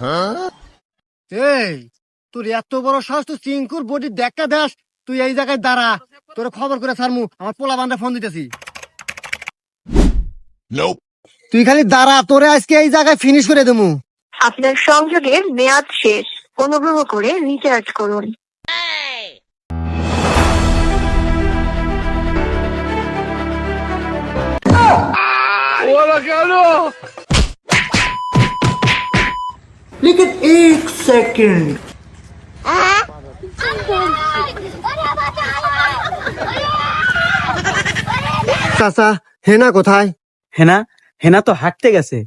এই তোর এত বড় সাহস, তুই চিঙ্কুর বডি দেখা দাস, তুই এই জায়গায় দাঁড়া, তোর খবর করে ছাড়মু, আমার পোলা বান্ধা ফোন দিতেছি। তুই খালি দাঁড়া, তোরে আজকে এই জায়গায় ফিনিশ করে দেবো। আপনার সংযোগের মেয়াদ শেষ, অনুগ্রহ করে রিচার্জ করুন। लेकिन एक सेकंड চাচা, হেনা কোথায়? হেনা হেনা তো হাঁটতে গেছে।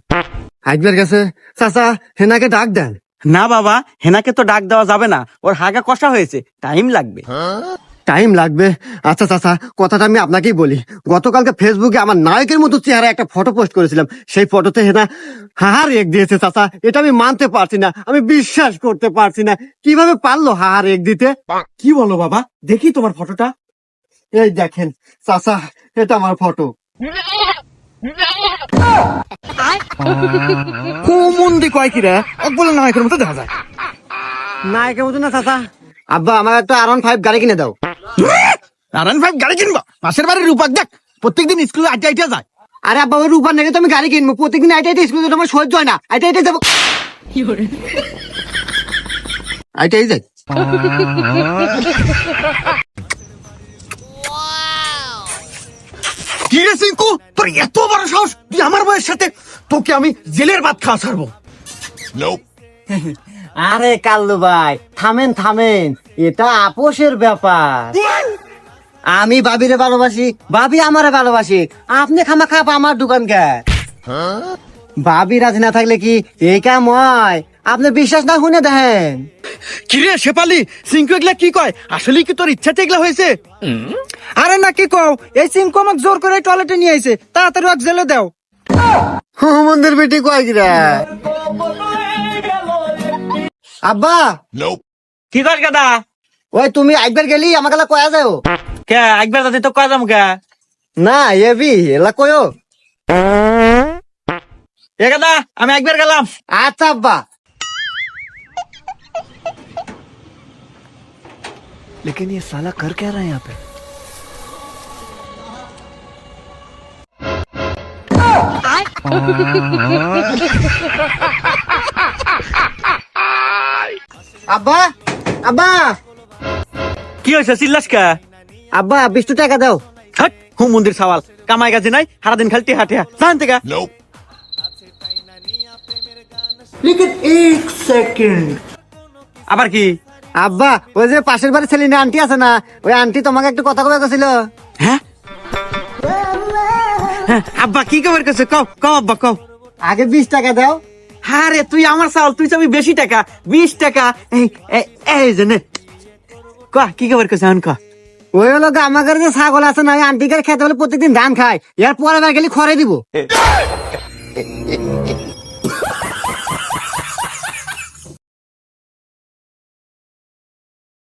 হাইকবার গেছে? চাচা, হেনাকে ডাক দেন। না বাবা, হেনাকে তো ডাক দেওয়া যাবে না, ওর হাগা কষা হয়েছে, টাইম লাগবে। টাইম লাগবে? আচ্ছা চাচা, কথাটা আমি আপনাকেই বলি। গতকালকে ফেসবুকে আমার নায়কের মতো চেহারা একটা ফটো পোস্ট করেছিলাম, সেই ফটোতে হেনা হাহার এক দিয়েছে। চাচা, এটা আমি মানতে পারছি না, আমি বিশ্বাস করতে পারছি না, কিভাবে পারলো হাহার এক দিতে? কি বলো বাবা, দেখি তোমার ফটোটা। এই দেখেন চাচা, এটা আমার ফটো। মন্দি কয় কি রে, বলে নায়কের মতো দেখা যায়। নায়কের মতো না চাচা। আব্বা, আমার একটা R15 গাড়ি কিনে দাও। R15 গাড়ি কিনবো? পাশের বাড়ির রূপাক দেখ, প্রত্যেকদিন স্কুলে আইটা আইটা যায়। আরে আব্বা, ওই রূপার নাকি তো আমি গাড়ি কিনবো, প্রত্যেকদিন আইটা আইটা স্কুলে যেতে আমার সহ্য হয় না, আইটা আইটা যাবো। আইটাই যাই। কি রে সিংকু, তোর এত বড় সাহস, তুই আমার বয়সের সাথে, তোকে আমি জেলের ভাত খাওয়া ছাড়বো। আরে কাল্লু ভাই, থামেন থামেন, এটা আপোষের ব্যাপার। আমি ভাবিরে ভালোবাসি, ভাবি আমারে ভালোবাসি, আপনি খামা খাপ আমার দোকান কে? ভাবি রাজি না থাকলে কি এই কাম হয়? আপনি বিশ্বাস না শুনে দেখেন। কি রে শেফালি, সিংকু এগুলা কি কয়? আসলে কি তোর ইচ্ছাতে এগুলা হয়েছে? আরে না, কি কও, এই সিংকু আমাকে জোর করে টয়লেটে নিয়ে আইছে, তাড়াতাড়ি ওকে জেলে দাও। মন্দির বেটি কয় কিরা? আব্বা, কি কর গাদা? ওই তুমি একবার গেলি আমাকে কয়া যাও। কে একবার দাদি তো কয় যাম কে? না এবি এলা কয়ো। এ গাদা, আমি একবার গেলাম। আচ্ছা আব্বা। लेकिन ये साला कर क्या रहा है यहाँ पे? আব্বা, আব্বা, কি হয়েছে, চিল্লাস কে? আব্বা 20 টাকা দাও। হাট, হুম মন্দির সওয়াল, কামাই কাজে নাই, সারাদিন খালি টিহা টিহা, জান থেকে। लेकिन एक सेकंड আবার কি? আব্বা, ওই যে পাশের বাড়ির ছেলে আন্টি আছে না, ওই আন্টি তোমাকে একটু কথা কবে গেছিল। হ্যাঁ হ্যাঁ, আব্বা কি খবর করছে, কও কও আব্বা কও। আগে 20 টাকা দাও। হ্যাঁ রে, তুই আমার চাল, তুই চাবি বেশি টাকা, 20 টাকা। এই যে নে, ক কি খবর করছে, আন ক। ওই হলো আমাকে যে ছাগল আছে না, ওই আন্টিকে খেতে হলে প্রত্যেকদিন ধান খায়, এর পরে গেলে খড়ে দিব।